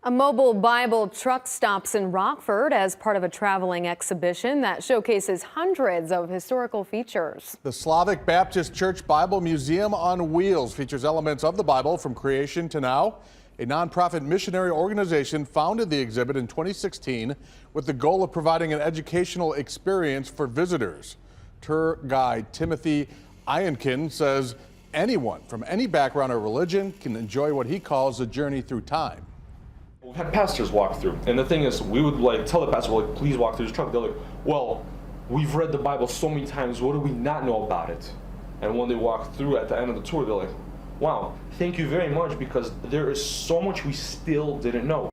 A mobile Bible truck stops in Rockford as part of a traveling exhibition that showcases hundreds of historical features. The Slavic Baptist Church Bible Museum on Wheels features elements of the Bible from creation to now. A nonprofit missionary organization founded the exhibit in 2016 with the goal of providing an educational experience for visitors. Tour guide Timothy Iankin says anyone from any background or religion can enjoy what he calls a journey through time. We've had pastors walk through, and the thing is, we would tell the pastor, please walk through this truck. They're like, well, we've read the Bible so many times, what do we not know about it? And when they walk through at the end of the tour, they're like, wow, thank you very much, because there is so much we still didn't know.